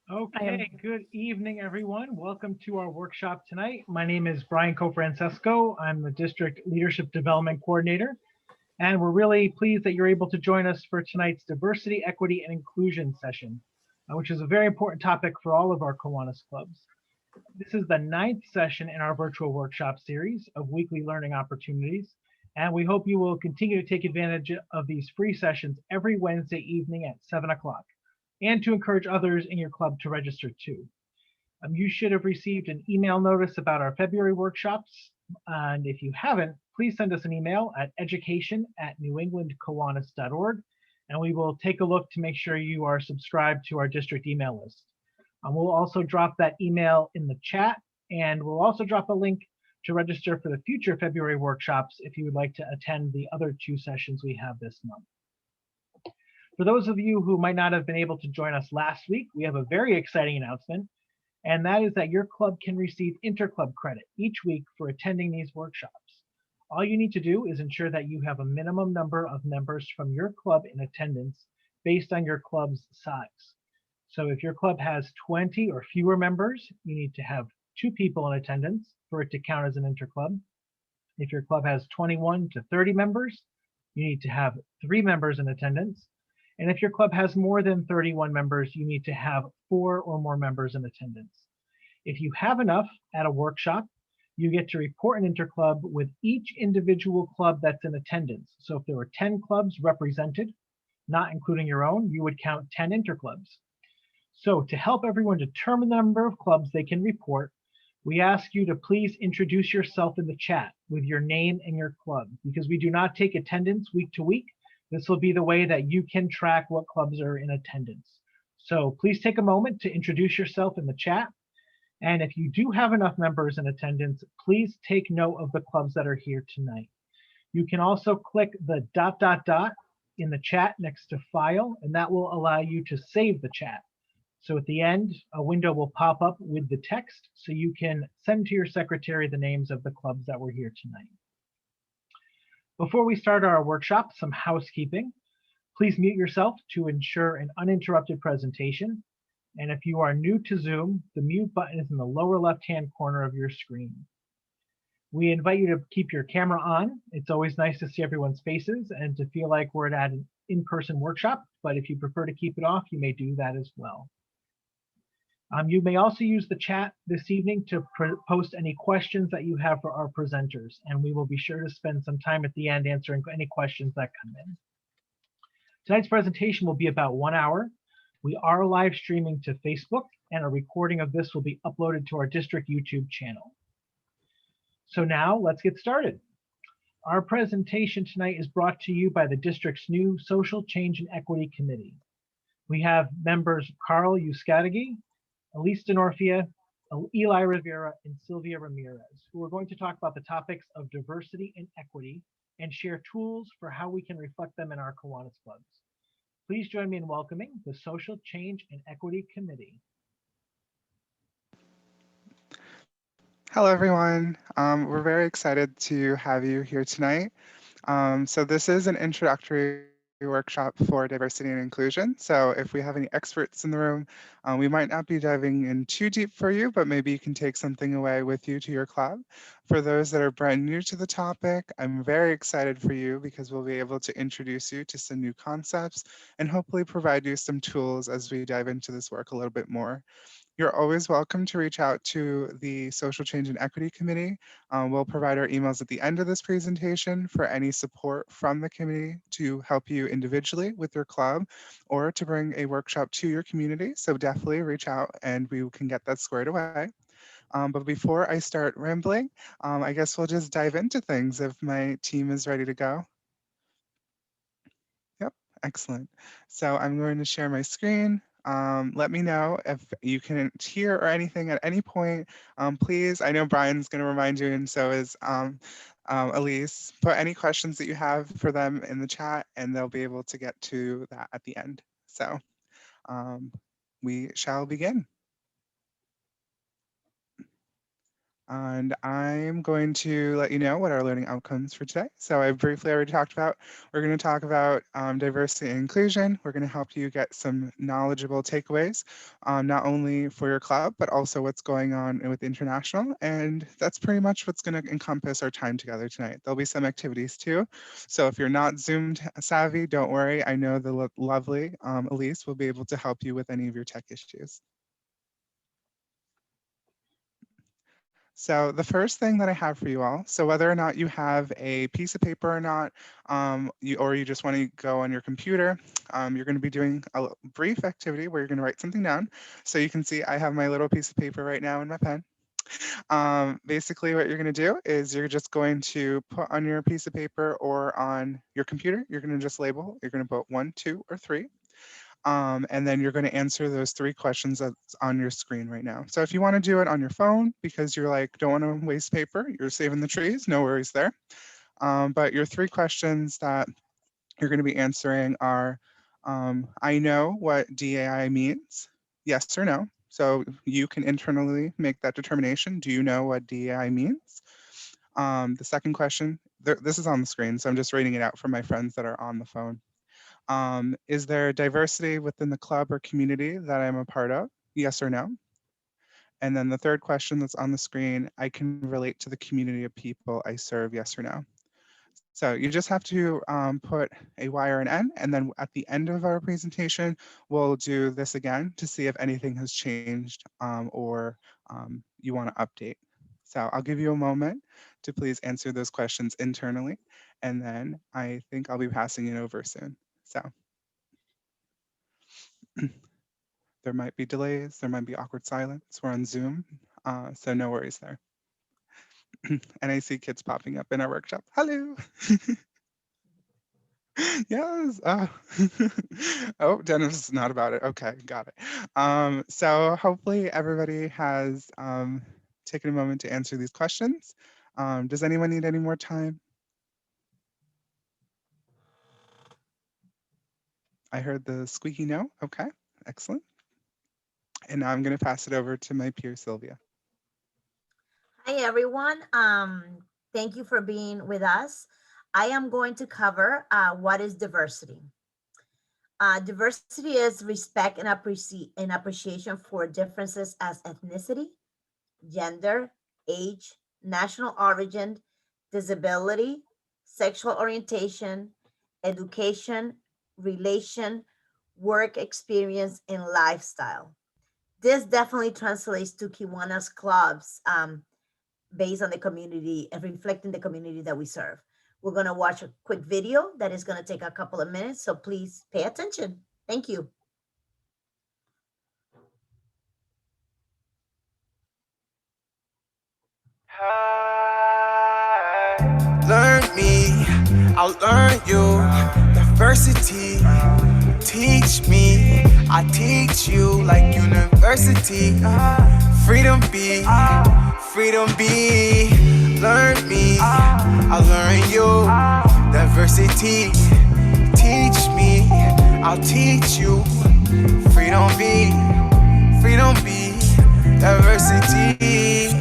I am Okay, good evening, everyone. Welcome to our workshop tonight. My name is Brian Cofrancesco. I'm the District Leadership Development Coordinator, and we're really pleased that you're able to join us for tonight's Diversity, Equity, and Inclusion session, which is a very important topic for all of our Kiwanis clubs. This is the ninth session in our virtual workshop series of weekly learning opportunities, and we hope you will continue to take advantage of these free sessions every Wednesday evening at 7 o'clock, and to encourage others in your club to register too. You should have received an email notice about our February workshops, and if you haven't, please send us an email at education@newenglandkiwanis.org, and we will take a look to make sure you are subscribed to our district email list. We'll also drop that email in the chat, and we'll also drop a link to register for the future February workshops if you would like to attend the other two sessions we have this month. For those of you who might not have been able to join us last week, we have a very exciting announcement, and that is that your club can receive interclub credit each week for attending these workshops. All you need to do is ensure that you have a minimum number of members from your club in attendance based on your club's size. So if your club has 20 or fewer members, you need to have 2 people in attendance for it to count as an interclub. If your club has 21 to 30 members, you need to have 3 members in attendance. And if your club has more than 31 members, you need to have 4 or more members in attendance. If you have enough at a workshop, you get to report an interclub with each individual club that's in attendance. So if there were 10 clubs represented, not including your own, you would count 10 interclubs. So to help everyone determine the number of clubs they can report, we ask you to please introduce yourself in the chat with your name and your club, because we do not take attendance week to week. This will be the way that you can track what clubs are in attendance. So please take a moment to introduce yourself in the chat. And if you do have enough members in attendance, please take note of the clubs that are here tonight. You can also click the ... in the chat next to file, and that will allow you to save the chat. So at the end, a window will pop up with the text so you can send to your secretary the names of the clubs that were here tonight. Before we start our workshop, some housekeeping. Please mute yourself to ensure an uninterrupted presentation. And if you are new to Zoom, the mute button is in the lower left-hand corner of your screen. We invite you to keep your camera on. It's always nice to see everyone's faces and to feel like we're at an in-person workshop, but if you prefer to keep it off, you may do that as well. You may also use the chat this evening to post any questions that you have for our presenters, and we will be sure to spend some time at the end answering any questions that come in. Tonight's presentation will be about 1 hour. We are live streaming to Facebook, and a recording of this will be uploaded to our district YouTube channel. So now let's get started. Our presentation tonight is brought to you by the district's new Social Change and Equity Committee. We have members Karl Uzcategui, Elyse Denorfia, Eli Rivera, and Sylvia Ramirez, who are going to talk about the topics of diversity and equity and share tools for how we can reflect them in our Kiwanis clubs. Please join me in welcoming the Social Change and Equity Committee. Hello, everyone. We're very excited to have you here tonight. So this is an introductory workshop for diversity and inclusion. So if we have any experts in the room, we might not be diving in too deep for you, but maybe you can take something away with you to your club. For those that are brand new to the topic, I'm very excited for you because we'll be able to introduce you to some new concepts and hopefully provide you some tools as we dive into this work a little bit more. You're always welcome to reach out to the Social Change and Equity Committee. We'll provide our emails at the end of this presentation for any support from the committee to help you individually with your club or to bring a workshop to your community. So definitely reach out and we can get that squared away. But before I start rambling, I guess we'll just dive into things if my team is ready to go. Yep, excellent. So I'm going to share my screen. Let me know if you can't hear or anything at any point. Please, I know Brian's going to remind you, and so is Elyse. Put any questions that you have for them in the chat, and they'll be able to get to that at the end. So we shall begin. And I'm going to let you know what our learning outcomes for today. So I briefly already talked about, we're going to talk about diversity and inclusion. We're going to help you get some knowledgeable takeaways, not only for your club, but also what's going on with international. And that's pretty much what's going to encompass our time together tonight. There'll be some activities too. So if you're not Zoom savvy, don't worry. I know the lovely Elyse will be able to help you with any of your tech issues. So the first thing that I have for you all, so whether or not you have a piece of paper or not, or you just want to go on your computer, you're going to be doing a brief activity where you're going to write something down. So you can see I have my little piece of paper right now in my pen. Basically what you're going to do is you're just going to put on your piece of paper or on your computer, you're going to just label, you're going to put 1, 2, or 3. And then you're going to answer those 3 questions that's on your screen right now. So if you want to do it on your phone because you're like, don't want to waste paper, you're saving the trees, no worries there. But your 3 questions that you're going to be answering are, I know what DAI means, yes or no. So you can internally make that determination. Do you know what DAI means? The second question, this is on the screen, so I'm just reading it out for my friends that are on the phone. Is there diversity within the club or community that I'm a part of? Yes or no? And then the third question that's on the screen, I can relate to the community of people I serve, yes or no? So you just have to put a Y or an N, and then at the end of our presentation, we'll do this again to see if anything has changed or you want to update. So I'll give you a moment to please answer those questions internally, and then I think I'll be passing it over soon. So there might be delays, there might be awkward silence. We're on Zoom, so no worries there. And I see kids popping up in our workshop. Hello. Yes. Oh, Dennis is not about it. Okay, got it. So hopefully everybody has taken a moment to answer these questions. Does anyone need any more time? I heard the squeaky no. Okay, excellent. And now I'm going to pass it over to my peer, Sylvia. Hi, everyone. Thank you for being with us. I am going to cover what is diversity. Diversity is respect and appreciation for differences as ethnicity, gender, age, national origin, disability, sexual orientation, education, relation, work experience, and lifestyle. This definitely translates to Kiwanis clubs based on the community and reflecting the community that we serve. We're going to watch a quick video that is going to take a couple of minutes, so please pay attention. Thank you. Learn me, I'll learn you. Diversity, teach me, I teach you like university. Freedom be, freedom be. Learn me, I'll learn you. Diversity, teach me, I'll teach you. Freedom be, diversity.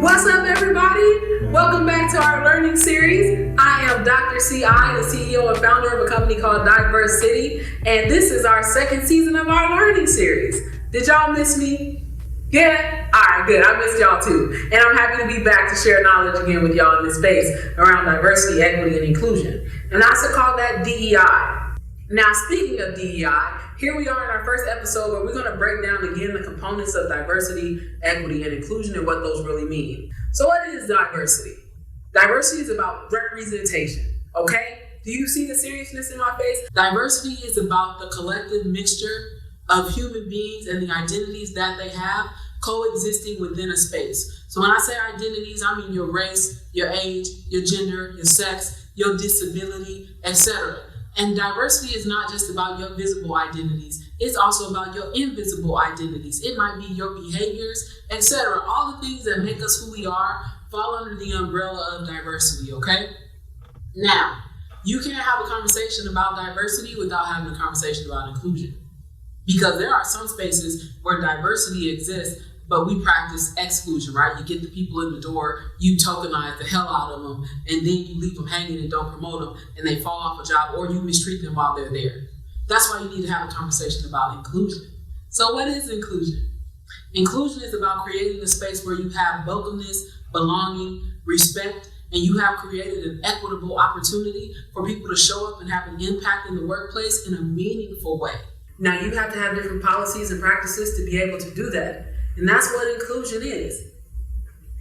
What's up, everybody? Welcome back to our learning series. I am Dr. C.I., the CEO and founder of a company called Diverse City, and this is our second season of our learning series. Did y'all miss me? Yeah? All right, good. I missed y'all too. And I'm happy to be back to share knowledge again with y'all in this space around diversity, equity, and inclusion. And I also call that DEI. Now, speaking of DEI, here we are in our first episode where we're going to break down again the components of diversity, equity, and inclusion and what those really mean. So what is diversity? Diversity is about representation, okay? Do you see the seriousness in my face? Diversity is about the collective mixture of human beings and the identities that they have coexisting within a space. So when I say identities, I mean your race, your age, your gender, your sex, your disability, etc. And diversity is not just about your visible identities. It's also about your invisible identities. It might be your behaviors, etc. All the things that make us who we are fall under the umbrella of diversity, okay? Now, you can't have a conversation about diversity without having a conversation about inclusion. Because there are some spaces where diversity exists, but we practice exclusion, right? You get the people in the door, you tokenize the hell out of them, and then you leave them hanging and don't promote them, and they fall off a job, or you mistreat them while they're there. That's why you need to have a conversation about inclusion. So what is inclusion? Inclusion is about creating a space where you have welcomeness, belonging, respect, and you have created an equitable opportunity for people to show up and have an impact in the workplace in a meaningful way. Now, you have to have different policies and practices to be able to do that. And that's what inclusion is.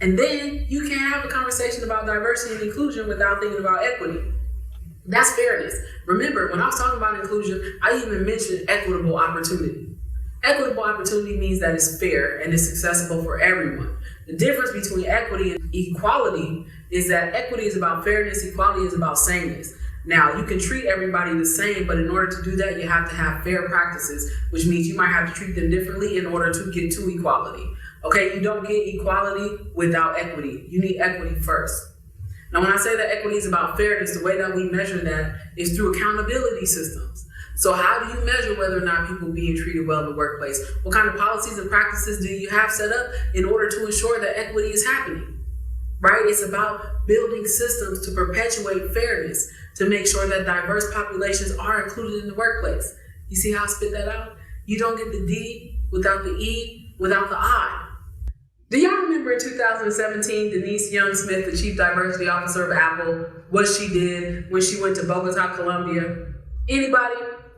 And then you can't have a conversation about diversity and inclusion without thinking about equity. That's fairness. Remember, when I was talking about inclusion, I even mentioned equitable opportunity. Equitable opportunity means that it's fair and it's accessible for everyone. The difference between equity and equality is that equity is about fairness, equality is about sameness. Now, you can treat everybody the same, but in order to do that, you have to have fair practices, which means you might have to treat them differently in order to get to equality. Okay, you don't get equality without equity. You need equity first. Now, when I say that equity is about fairness, the way that we measure that is through accountability systems. So how do you measure whether or not people are being treated well in the workplace? What kind of policies and practices do you have set up in order to ensure that equity is happening? Right? It's about building systems to perpetuate fairness, to make sure that diverse populations are included in the workplace. You see how I spit that out? You don't get the D without the E, without the I. Do y'all remember in 2017, Denise Young-Smith, the Chief Diversity Officer of Apple, what she did when she went to Bogota, Colombia? Anybody?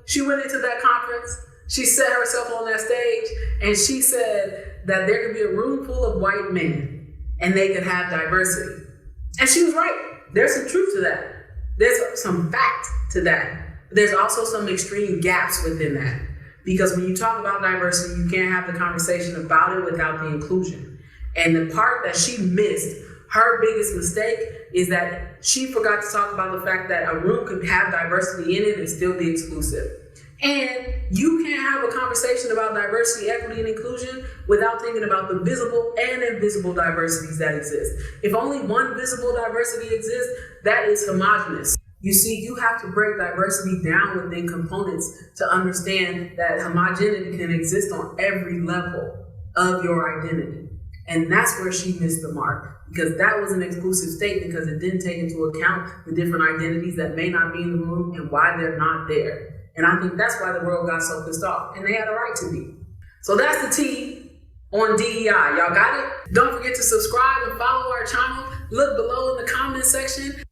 She went into that conference, she set herself on that stage, and she said that there could be a room full of white men and they could have diversity. And she was right. There's some truth to that. There's some fact to that. But there's also some extreme gaps within that. Because when you talk about diversity, you can't have the conversation about it without the inclusion. And the part that she missed, her biggest mistake, is that she forgot to talk about the fact that a room could have diversity in it and still be exclusive. And you can't have a conversation about diversity, equity, and inclusion without thinking about the visible and invisible diversities that exist. If only one visible diversity exists, that is homogenous. You see, you have to break diversity down within components to understand that homogeneity can exist on every level of your identity. And that's where she missed the mark, because that was an exclusive state because it didn't take into account the different identities that may not be in the room and why they're not there. And I think that's why the world got so pissed off, and they had a right to be. So that's the T on DEI. Y'all got it? Don't forget to subscribe and follow our channel. Look below in the comment section.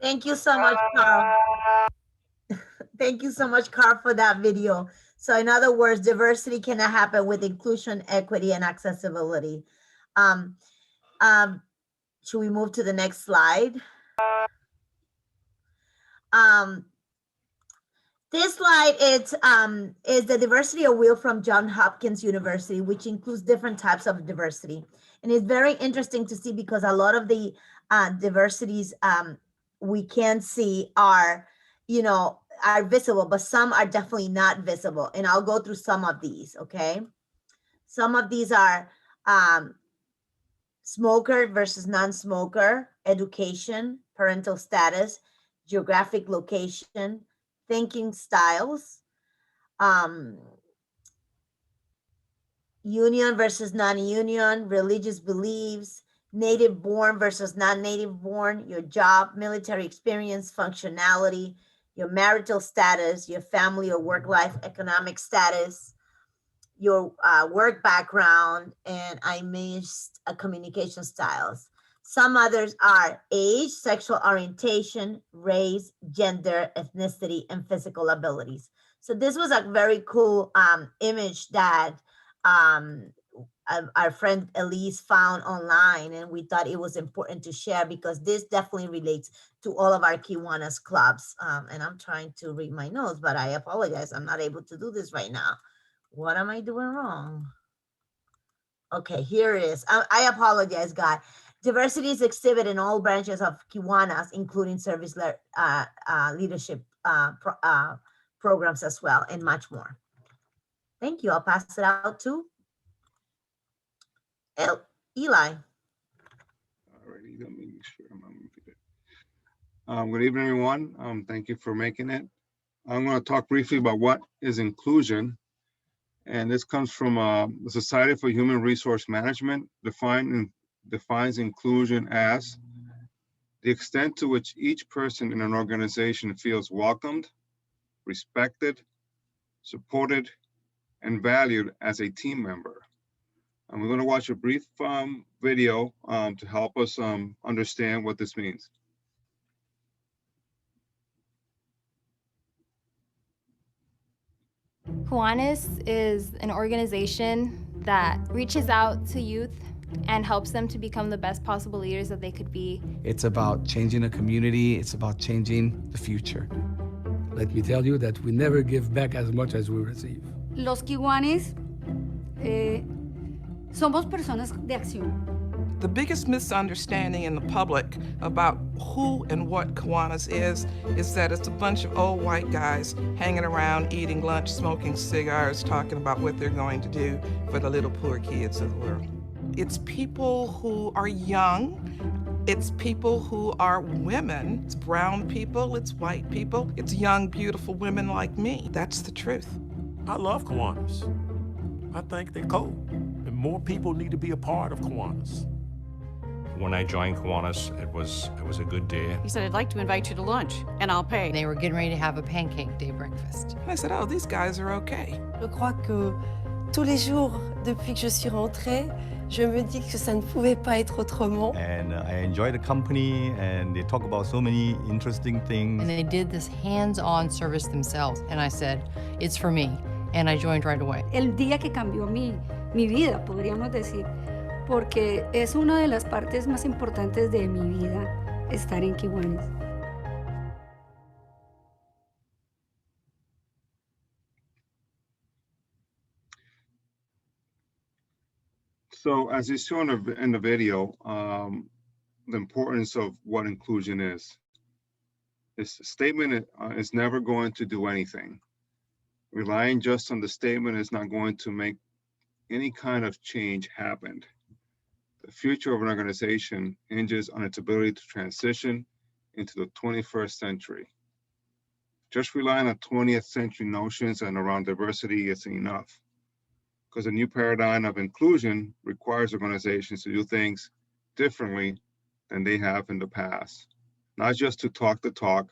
Thank you so much, Carl. Thank you so much, Carl, for that video. So in other words, diversity cannot happen with inclusion, equity, and accessibility. Should we move to the next slide? This slide is the diversity of wheel from Johns Hopkins University, which includes different types of diversity. And it's very interesting to see because a lot of the diversities we can see are, are visible, but some are definitely not visible. And I'll go through some of these, okay? Some of these are smoker versus non-smoker, education, parental status, geographic location, thinking styles, union versus non-union, religious beliefs, native born versus non-native born, your job, military experience, functionality, your marital status, your family or work life economic status, your work background, and I missed communication styles. Some others are age, sexual orientation, race, gender, ethnicity, and physical abilities. So this was a very cool image that our friend Elyse found online, and we thought it was important to share because this definitely relates to all of our Kiwanis clubs. And I'm trying to read my notes, but I apologize. I'm not able to do this right now. What am I doing wrong? Okay, here it is. I apologize, guys. Diversity is exhibited in all branches of Kiwanis, including service leadership programs as well, and much more. Thank you. I'll pass it out to Eli. Alrighty, let me make sure I'm unmuted. Good evening, everyone. Thank you for making it. I'm going to talk briefly about what is inclusion. And this comes from the Society for Human Resource Management, defines inclusion as the extent to which each person in an organization feels welcomed, respected, supported, and valued as a team member. And we're going to watch a brief video to help us understand what this means. Kiwanis is an organization that reaches out to youth and helps them to become the best possible leaders that they could be. It's about changing a community. It's about changing the future. Let me tell you that we never give back as much as we receive. Los Kiwanis somos personas de acción. The biggest misunderstanding in the public about who and what Kiwanis is that it's a bunch of old white guys hanging around, eating lunch, smoking cigars, talking about what they're going to do for the little poor kids of the world. It's people who are young. It's people who are women. It's brown people, it's white people, it's young, beautiful women like me. That's the truth. I love Kiwanis. I think they're cool. And more people need to be a part of Kiwanis. When I joined Kiwanis, it was a good day. He said, I'd like to invite you to lunch, and I'll pay. They were getting ready to have a pancake day breakfast. And I said, oh, these guys are okay. Je crois que tous les jours, depuis que je suis rentrée, je me dis que ça ne pouvait pas être autrement. And I enjoy the company, and they talk about so many interesting things. And they did this hands-on service themselves. And I said, it's for me. And I joined right away. El día que cambió mi vida, podríamos decir, porque es una de las partes más importantes de mi vida, estar en Kiwanis. So as you saw in the video, the importance of what inclusion is. This statement is never going to do anything. Relying just on the statement is not going to make any kind of change happen. The future of an organization hinges on its ability to transition into the 21st century. Just relying on 20th century notions and around diversity isn't enough, because a new paradigm of inclusion requires organizations to do things differently than they have in the past. Not just to talk the talk,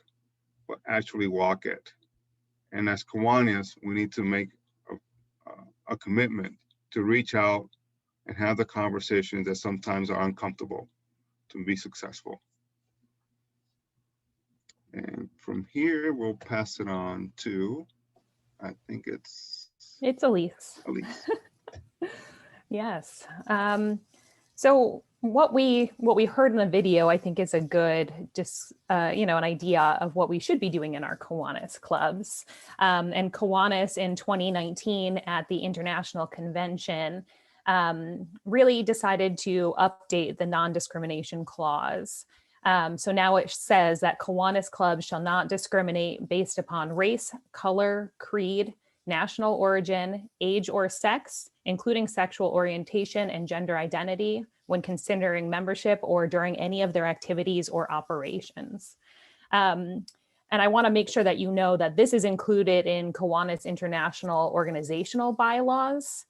but actually walk it. And as Kiwanis, we need to make a commitment to reach out and have the conversations that sometimes are uncomfortable to be successful. And from here, we'll pass it on to, I think it's Elyse. Elyse. Yes. So what we heard in the video, I think, is a good, an idea of what we should be doing in our Kiwanis clubs. And Kiwanis in 2019 at the International Convention really decided to update the non-discrimination clause. So now it says that Kiwanis clubs shall not discriminate based upon race, color, creed, national origin, age or sex, including sexual orientation and gender identity, when considering membership or during any of their activities or operations. And I want to make sure that you know that this is included in Kiwanis International organizational bylaws.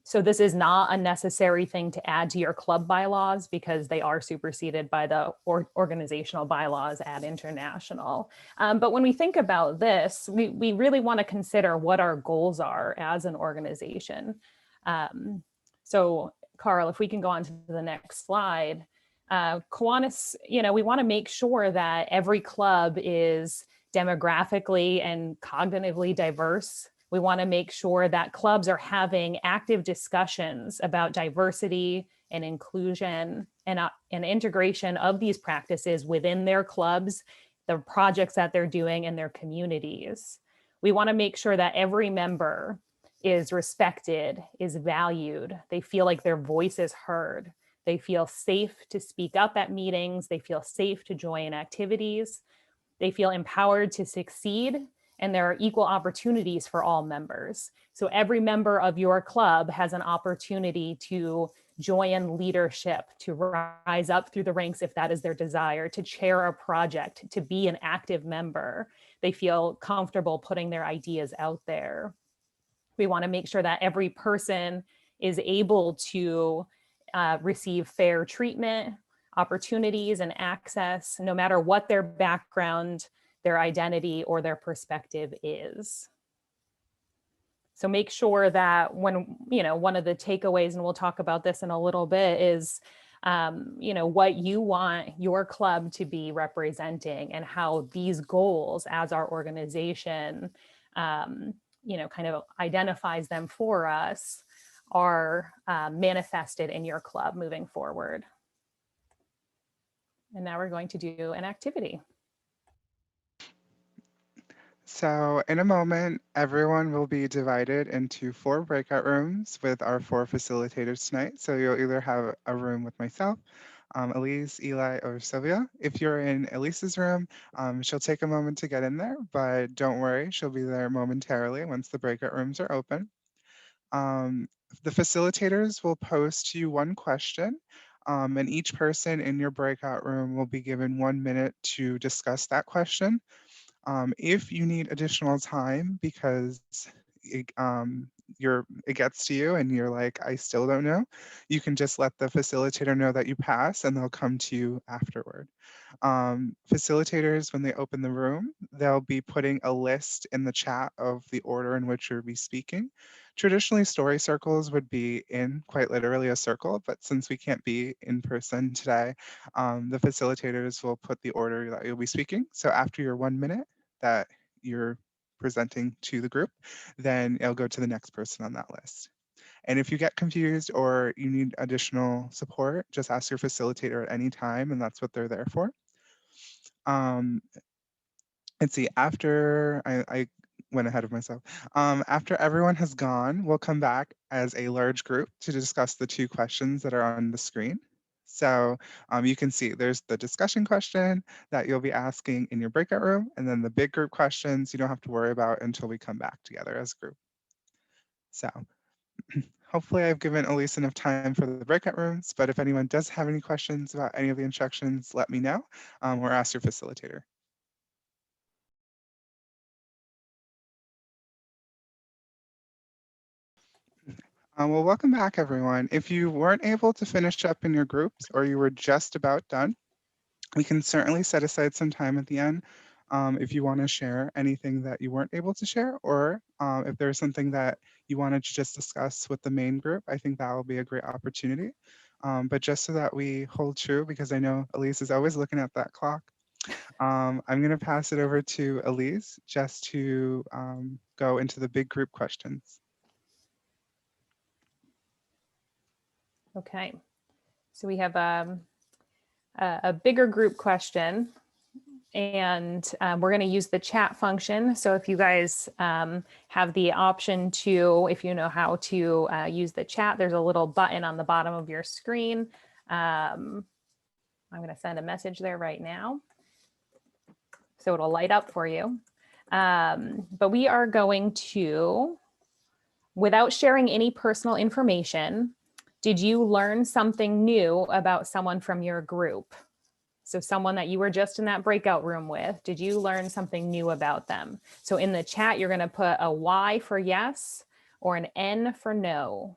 So this is not a necessary thing to add to your club bylaws because they are superseded by the organizational bylaws at International. But when we think about this, we really want to consider what our goals are as an organization. So Karl, if we can go on to the next slide, Kiwanis, we want to make sure that every club is demographically and cognitively diverse. We want to make sure that clubs are having active discussions about diversity and inclusion and integration of these practices within their clubs, the projects that they're doing in their communities. We want to make sure that every member is respected, is valued. They feel like their voice is heard. They feel safe to speak up at meetings. They feel safe to join activities. They feel empowered to succeed. And there are equal opportunities for all members. So every member of your club has an opportunity to join leadership, to rise up through the ranks if that is their desire, to chair a project, to be an active member. They feel comfortable putting their ideas out there. We want to make sure that every person is able to receive fair treatment, opportunities, and access, no matter what their background, their identity, or their perspective is. So make sure that when, one of the takeaways, and we'll talk about this in a little bit, is, what you want your club to be representing and how these goals as our organization, kind of identifies them for us, are manifested in your club moving forward. And now we're going to do an activity. So in a moment, everyone will be divided into 4 breakout rooms with our 4 facilitators tonight. So you'll either have a room with myself, Elyse, Eli, or Sylvia. If you're in Elise's room, she'll take a moment to get in there, but don't worry, she'll be there momentarily once the breakout rooms are open. The facilitators will pose to you one question, and each person in your breakout room will be given 1 minute to discuss that question. If you need additional time because it, it gets to you and you're like, I still don't know, you can just let the facilitator know that you pass and they'll come to you afterward. Facilitators, when they open the room, they'll be putting a list in the chat of the order in which you'll be speaking. Traditionally, story circles would be in quite literally a circle, but since we can't be in person today, the facilitators will put the order that you'll be speaking. So after your 1 minute that you're presenting to the group, then it'll go to the next person on that list. And if you get confused or you need additional support, just ask your facilitator at any time, and that's what they're there for. Let's see, after I went ahead of myself. After everyone has gone, we'll come back as a large group to discuss the 2 questions that are on the screen. So you can see there's the discussion question that you'll be asking in your breakout room, and then the big group questions you don't have to worry about until we come back together as a group. So hopefully I've given Elyse enough time for the breakout rooms, but if anyone does have any questions about any of the instructions, let me know or ask your facilitator. Well, welcome back, everyone. If you weren't able to finish up in your groups or you were just about done, we can certainly set aside some time at the end if you want to share anything that you weren't able to share, or if there's something that you wanted to just discuss with the main group. I think that will be a great opportunity. But just so that we hold true, because I know Elyse is always looking at that clock, I'm going to pass it over to Elyse just to go into the big group questions. Okay, so we have a bigger group question, and we're going to use the chat function. So if you guys have the option to, if you know how to use the chat, there's a little button on the bottom of your screen. I'm going to send a message there right now, so it'll light up for you. But we are going to, without sharing any personal information, did you learn something new about someone from your group? So someone that you were just in that breakout room with, did you learn something new about them? So in the chat, you're going to put a Y for yes or an N for no.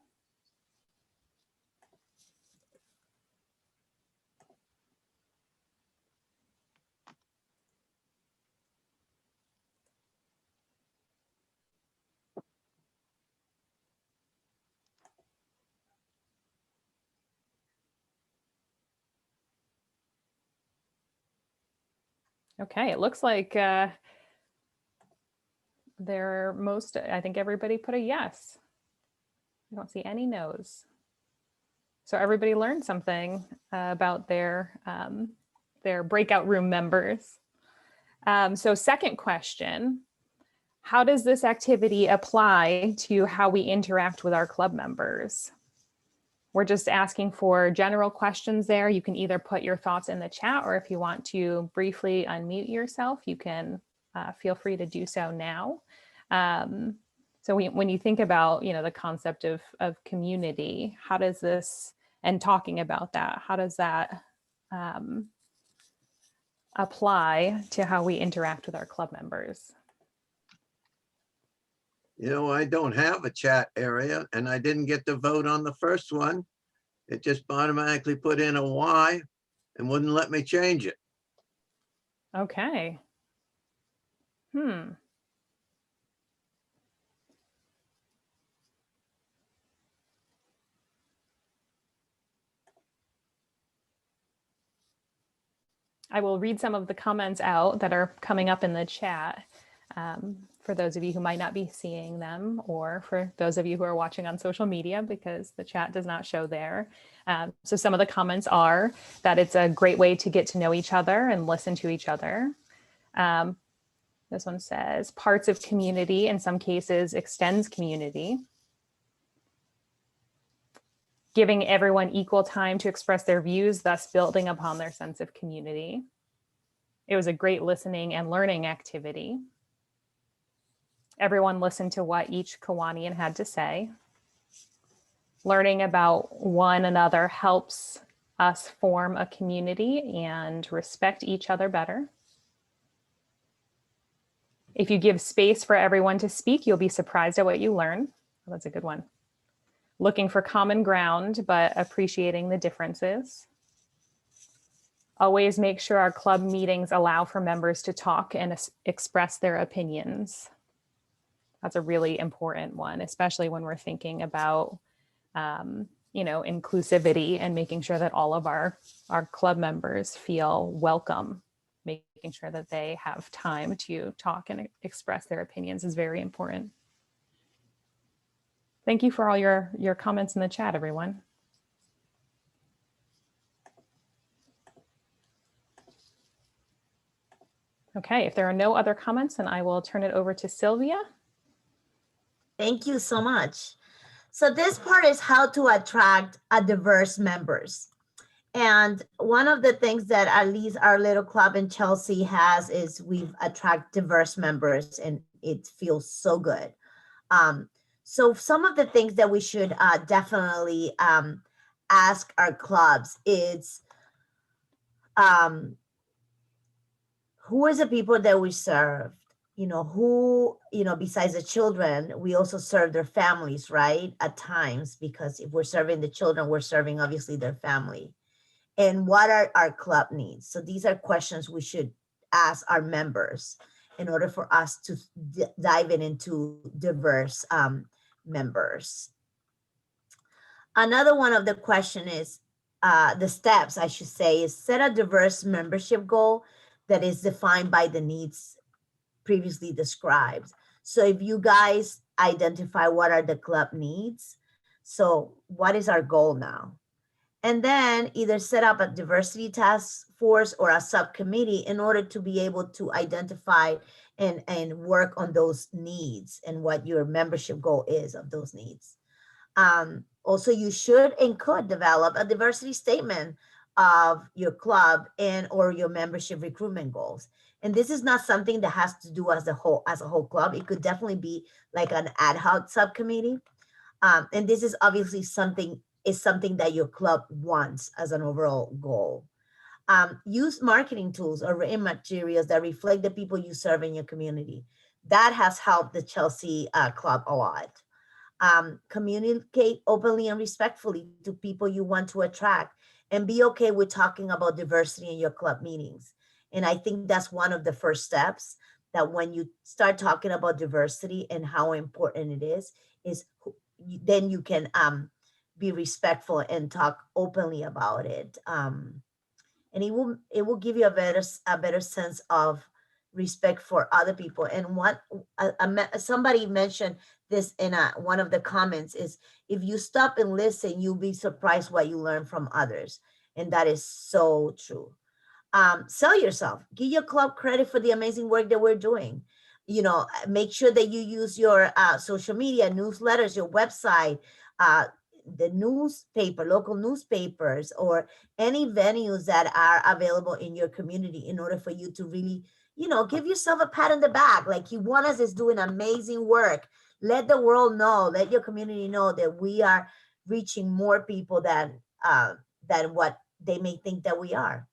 Okay, it looks like I think everybody put a yes. I don't see any no's. So everybody learned something about their breakout room members. So second question, how does this activity apply to how we interact with our club members? We're just asking for general questions there. You can either put your thoughts in the chat, or if you want to briefly unmute yourself, you can feel free to do so now. So when you think about, the concept of community, how does this, and talking about that, how does that apply to how we interact with our club members? You know, I don't have a chat area and I didn't get to vote on the first one. It just automatically put in a Y and wouldn't let me change it. Okay. I will read some of the comments out that are coming up in the chat for those of you who might not be seeing them, or for those of you who are watching on social media, because the chat does not show there. So some of the comments are that it's a great way to get to know each other and listen to each other. This one says parts of community, in some cases extends community. Giving everyone equal time to express their views, thus building upon their sense of community. It was a great listening and learning activity. Everyone listened to what each Kiwanian had to say. Learning about one another helps us form a community and respect each other better. If you give space for everyone to speak, you'll be surprised at what you learn. Oh, that's a good one. Looking for common ground, but appreciating the differences. Always make sure our club meetings allow for members to talk and express their opinions. That's a really important one, especially when we're thinking about, you know, inclusivity and making sure that all of our club members feel welcome. Making sure that they have time to talk and express their opinions is very important. Thank you for all your comments in the chat, everyone. Okay, if there are no other comments, then I will turn it over to Sylvia. Thank you so much. So this part is how to attract a diverse members. And one of the things that at least our little club in Chelsea has is we've attracted diverse members, and it feels so good. So some of the things that we should definitely ask our clubs is, who is the people that we serve? You know, who, you know, besides the children, we also serve their families, right? At times, because if we're serving the children, we're serving obviously their family. And what are our club needs? So these are questions we should ask our members in order for us to dive into diverse members. Another one of the question is, the steps, I should say, is set a diverse membership goal that is defined by the needs previously described. So if you guys identify what are the club needs, so what is our goal now? And then either set up a diversity task force or a subcommittee in order to be able to identify and work on those needs and what your membership goal is of those needs. Also, you should and could develop a diversity statement of your club and or your membership recruitment goals. And this is not something that has to do as a whole club. It could definitely be like an ad hoc subcommittee. And this is obviously something that your club wants as an overall goal. Use marketing tools or written materials that reflect the people you serve in your community. That has helped the Chelsea club a lot. Communicate openly and respectfully to people you want to attract, and be okay with talking about diversity in your club meetings. And I think that's one of the first steps, that when you start talking about diversity and how important it is then you can be respectful and talk openly about it. And it will give you a better sense of respect for other people. And what somebody mentioned this in one of the comments is, if you stop and listen, you'll be surprised what you learn from others. And that is so true. Sell yourself. Give your club credit for the amazing work that we're doing. You know, make sure that you use your social media, newsletters, your website, the newspaper, local newspapers, or any venues that are available in your community in order for you to really, you know, give yourself a pat on the back. Like, Kiwanis is doing amazing work. Let the world know, let your community know that we are reaching more people than what they may think that we are.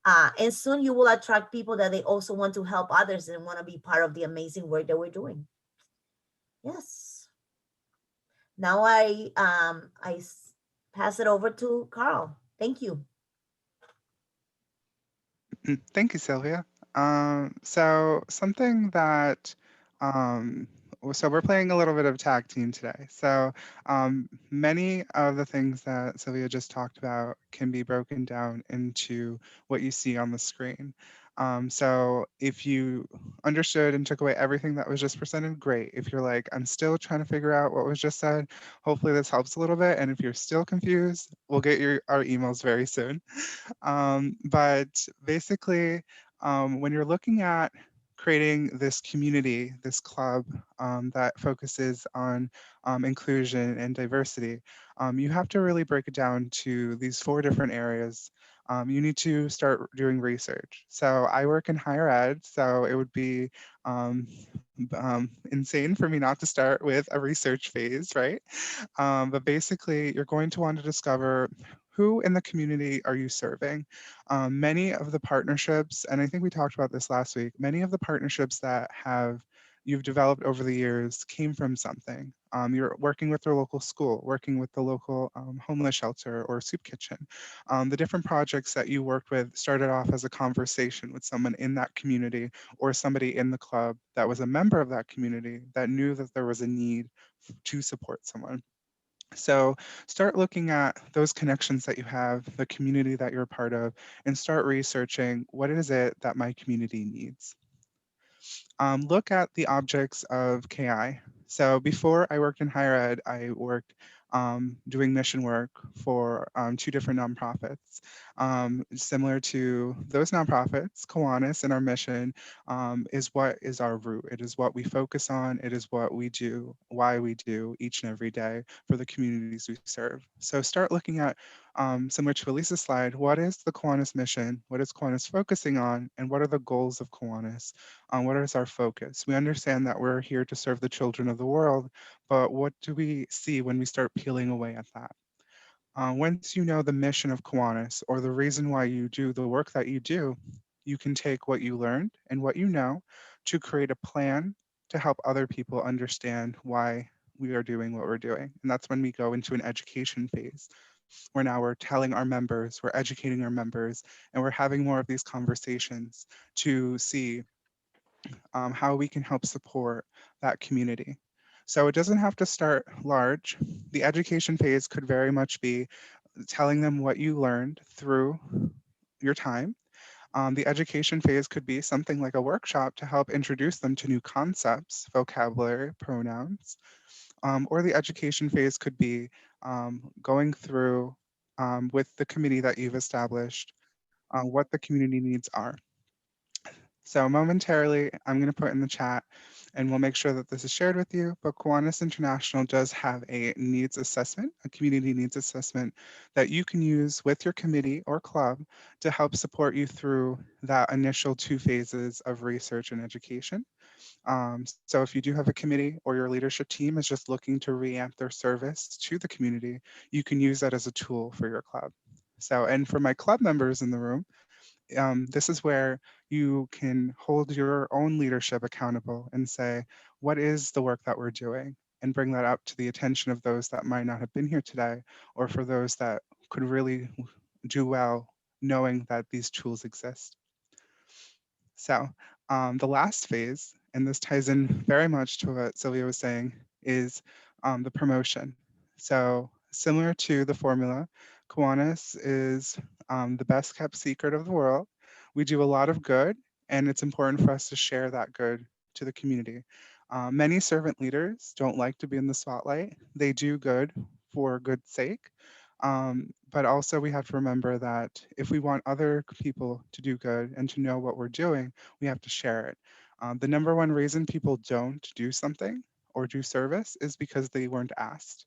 And soon you will attract people that they also want to help others and want to be part of the amazing work that we're doing. Yes. Now I pass it over to Carl. Thank you. Thank you, Sylvia. So something that, um, so we're playing a little bit of tag team today. So many of the things that Sylvia just talked about can be broken down into what you see on the screen. So if you understood and took away everything that was just presented, great. If you're like, I'm still trying to figure out what was just said, hopefully this helps a little bit. And if you're still confused, we'll get our emails very soon. But basically, when you're looking at creating this community, this club that focuses on inclusion and diversity, you have to really break it down to these 4 different areas. You need to start doing research. So I work in higher ed, so it would be insane for me not to start with a research phase, right? But basically, you're going to want to discover who in the community are you serving? Many of the partnerships, and I think we talked about this last week, many of the partnerships that you've developed over the years came from something. You're working with your local school, working with the local homeless shelter or soup kitchen. The different projects that you worked with started off as a conversation with someone in that community or somebody in the club that was a member of that community that knew that there was a need to support someone. So start looking at those connections that you have, the community that you're a part of, and start researching what is it that my community needs. Look at the objects of KI. So before I worked in higher ed, I worked doing mission work for 2 different nonprofits. Similar to those nonprofits, Kiwanis and our mission is what is our root. It is what we focus on. It is what we do, why we do each and every day for the communities we serve. So start looking at, similar to Elise's slide, what is the Kiwanis mission? What is Kiwanis focusing on? And what are the goals of Kiwanis? What is our focus? We understand that we're here to serve the children of the world, but what do we see when we start peeling away at that? Once you know the mission of Kiwanis or the reason why you do the work that you do, you can take what you learned and what you know to create a plan to help other people understand why we are doing what we're doing. And that's when we go into an education phase where now we're telling our members, we're educating our members, and we're having more of these conversations to see how we can help support that community. So it doesn't have to start large. The education phase could very much be telling them what you learned through your time. The education phase could be something like a workshop to help introduce them to new concepts, vocabulary, pronouns. Or the education phase could be going through with the committee that you've established what the community needs are. So momentarily, I'm going to put in the chat and we'll make sure that this is shared with you. But Kiwanis International does have a needs assessment, a community needs assessment that you can use with your committee or club to help support you through that initial 2 phases of research and education. So if you do have a committee or your leadership team is just looking to reamp their service to the community, you can use that as a tool for your club. So, and for my club members in the room, this is where you can hold your own leadership accountable and say, what is the work that we're doing? And bring that up to the attention of those that might not have been here today, or for those that could really do well knowing that these tools exist. So the last phase, and this ties in very much to what Sylvia was saying, is the promotion. So similar to the formula, Kiwanis is the best kept secret of the world. We do a lot of good, and it's important for us to share that good to the community. Many servant leaders don't like to be in the spotlight. They do good for good's sake. But also we have to remember that if we want other people to do good and to know what we're doing, we have to share it. The number one reason people don't do something or do service is because they weren't asked.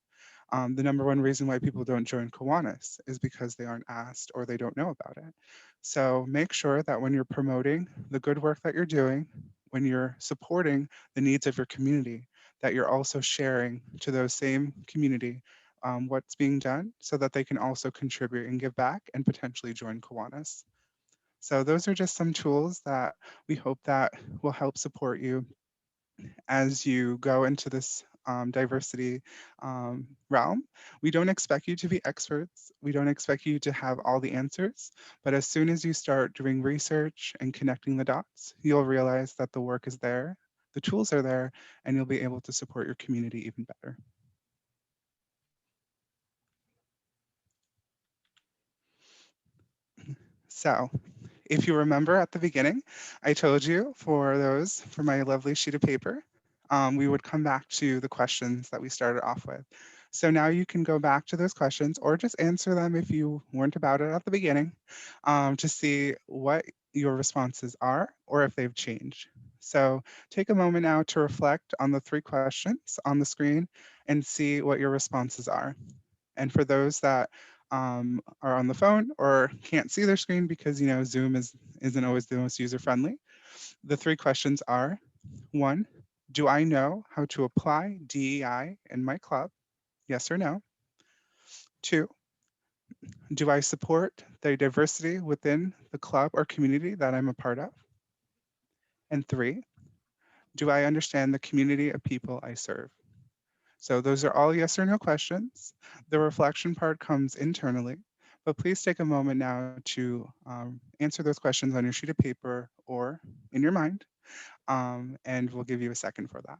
The number one reason why people don't join Kiwanis is because they aren't asked or they don't know about it. So make sure that when you're promoting the good work that you're doing, when you're supporting the needs of your community, that you're also sharing to those same community what's being done so that they can also contribute and give back and potentially join Kiwanis. So those are just some tools that we hope that will help support you as you go into this diversity realm. We don't expect you to be experts. We don't expect you to have all the answers, but as soon as you start doing research and connecting the dots, you'll realize that the work is there, the tools are there, and you'll be able to support your community even better. So, if you remember at the beginning, I told you for my lovely sheet of paper, we would come back to the questions that we started off with. So now you can go back to those questions or just answer them if you weren't about it at the beginning to see what your responses are or if they've changed. So take a moment now to reflect on the 3 questions on the screen and see what your responses are. And for those that are on the phone or can't see their screen because Zoom isn't always the most user-friendly, the 3 questions are: 1, do I know how to apply DEI in my club? Yes or no? 2, do I support the diversity within the club or community that I'm a part of? And 3, do I understand the community of people I serve? So those are all yes or no questions. The reflection part comes internally, but please take a moment now to answer those questions on your sheet of paper or in your mind, and we'll give you a second for that.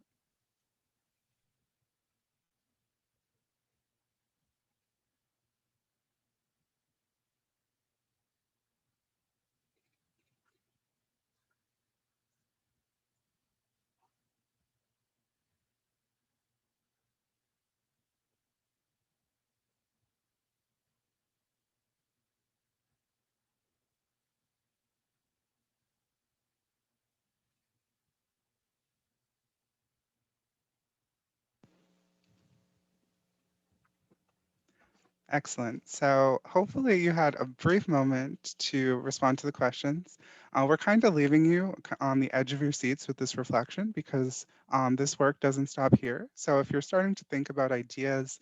Excellent. So hopefully you had a brief moment to respond to the questions. We're kind of leaving you on the edge of your seats with this reflection because this work doesn't stop here. So if you're starting to think about ideas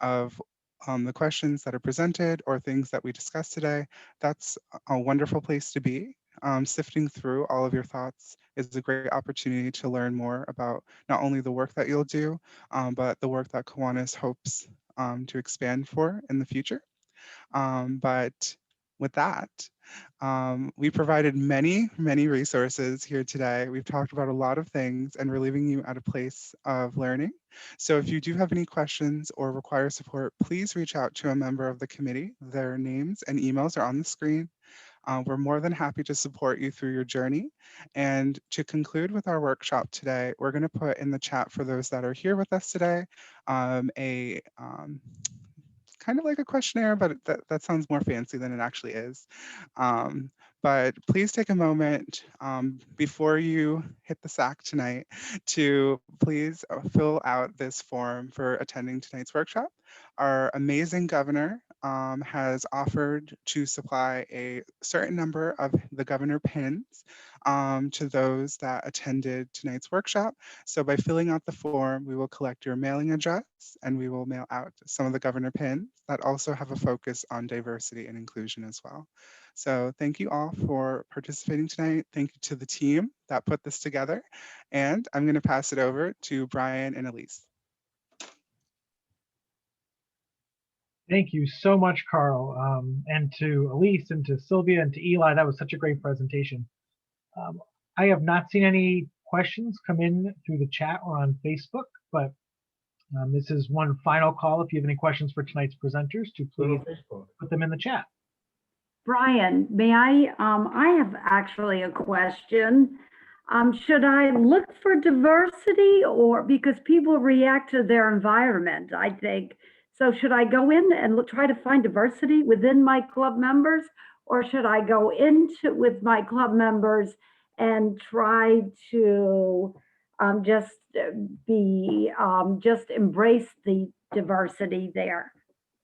of the questions that are presented or things that we discussed today, that's a wonderful place to be. Sifting through all of your thoughts is a great opportunity to learn more about not only the work that you'll do, but the work that Kiwanis hopes to expand for in the future. But with that, we provided many resources here today. We've talked about a lot of things and we're leaving you at a place of learning. So if you do have any questions or require support, please reach out to a member of the committee. Their names and emails are on the screen. We're more than happy to support you through your journey. And to conclude with our workshop today, we're going to put in the chat for those that are here with us today, kind of like a questionnaire, but that sounds more fancy than it actually is. But please take a moment before you hit the sack tonight to please fill out this form for attending tonight's workshop. Our amazing governor has offered to supply a certain number of the governor pins to those that attended tonight's workshop. So by filling out the form, we will collect your mailing address and we will mail out some of the governor pins that also have a focus on diversity and inclusion as well. So thank you all for participating tonight. Thank you to the team that put this together. And I'm going to pass it over to Brian and Elyse. Thank you so much, Karl, and to Elyse and to Sylvia and to Eli. That was such a great presentation. I have not seen any questions come in through the chat or on Facebook, but this is one final call. If you have any questions for tonight's presenters, to please put them in the chat. Brian, may I have actually a question. Should I look for diversity or because people react to their environment, I think. So should I go in and try to find diversity within my club members, or should I go into with my club members and try to just embrace the diversity there,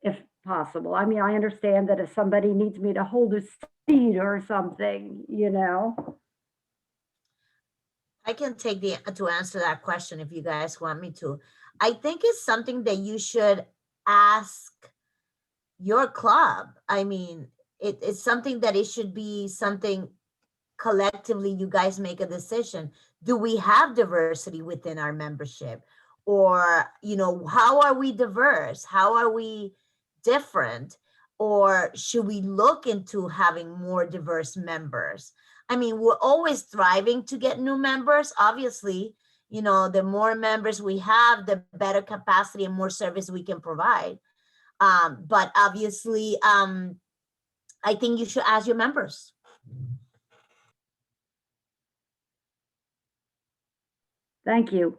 if possible? I mean, I understand that if somebody needs me to hold a seat or something, I can take to answer that question if you guys want me to. I think it's something that you should ask your club. I mean, it's something that it should be something collectively you guys make a decision. Do we have diversity within our membership? Or, you know, how are we diverse? How are we different? Or should we look into having more diverse members? I mean, we're always striving to get new members. Obviously, you know, the more members we have, the better capacity and more service we can provide. But obviously, I think you should ask your members. Thank you.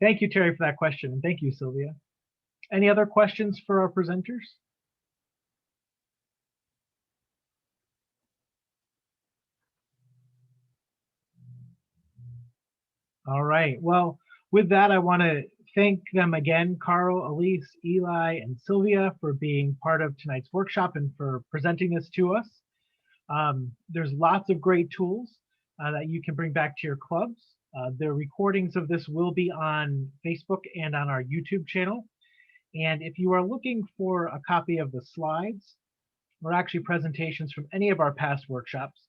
Thank you, Terry, for that question. And thank you, Sylvia. Any other questions for our presenters? All right. Well, with that, I want to thank them again, Karl, Elyse, Eli, and Sylvia, for being part of tonight's workshop and for presenting this to us. There's lots of great tools that you can bring back to your clubs. The recordings of this will be on Facebook and on our YouTube channel. And if you are looking for a copy of the slides, or actually presentations from any of our past workshops,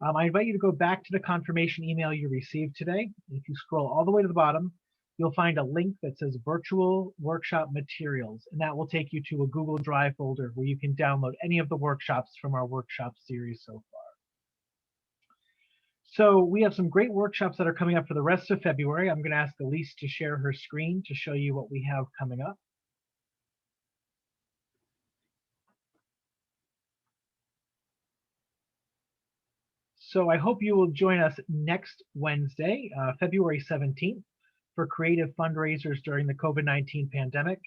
I invite you to go back to the confirmation email you received today. If you scroll all the way to the bottom, you'll find a link that says virtual workshop materials, and that will take you to a Google Drive folder where you can download any of the workshops from our workshop series so far. So we have some great workshops that are coming up for the rest of February. I'm going to ask Elyse to share her screen to show you what we have coming up. So I hope you will join us next Wednesday, February 17th, for creative fundraisers during the COVID-19 pandemic.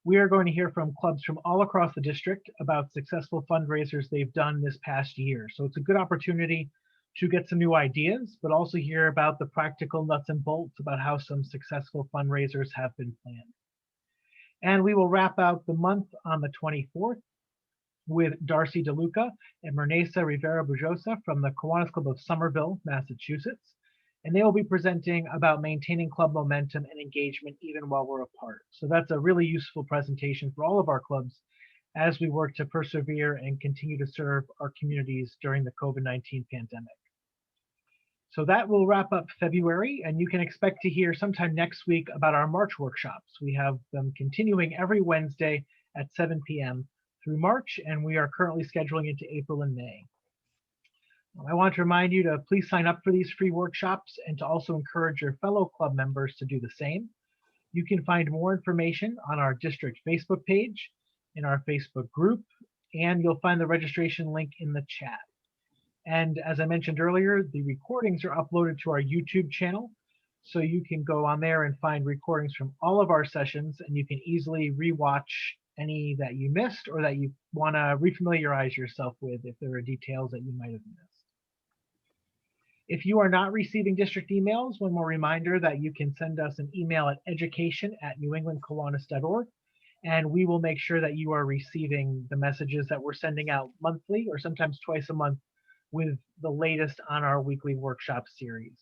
We are going to hear from clubs from all across the district about successful fundraisers they've done this past year. So it's a good opportunity to get some new ideas, but also hear about the practical nuts and bolts about how some successful fundraisers have been planned. And we will wrap out the month on the 24th with Darcy DeLuca and Mernesa Rivera Bujosa from the Kiwanis Club of Somerville, Massachusetts. And they will be presenting about maintaining club momentum and engagement even while we're apart. So that's a really useful presentation for all of our clubs as we work to persevere and continue to serve our communities during the COVID-19 pandemic. So that will wrap up February, and you can expect to hear sometime next week about our March workshops. We have them continuing every Wednesday at 7 p.m. through March, and we are currently scheduling into April and May. I want to remind you to please sign up for these free workshops and to also encourage your fellow club members to do the same. You can find more information on our district Facebook page, in our Facebook group, and you'll find the registration link in the chat. And as I mentioned earlier, the recordings are uploaded to our YouTube channel, so you can go on there and find recordings from all of our sessions, and you can easily rewatch any that you missed or that you want to refamiliarize yourself with if there are details that you might have missed. If you are not receiving district emails, one more reminder that you can send us an email at education@newenglandkiwanis.org, and we will make sure that you are receiving the messages that we're sending out monthly or sometimes twice a month with the latest on our weekly workshop series.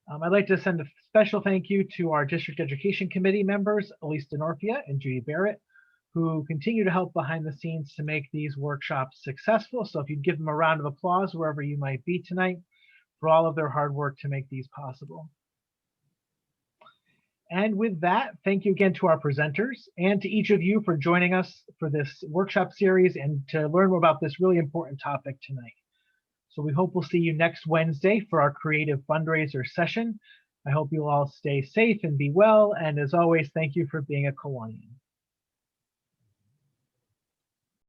I'd like to send a special thank you to our District Education Committee members, Elyse Denorfia and Judy Barrett, who continue to help behind the scenes to make these workshops successful. So if you'd give them a round of applause wherever you might be tonight for all of their hard work to make these possible. And with that, thank you again to our presenters and to each of you for joining us for this workshop series and to learn more about this really important topic tonight. So we hope we'll see you next Wednesday for our creative fundraiser session. I hope you all stay safe and be well. And as always, thank you for being a Kiwanian.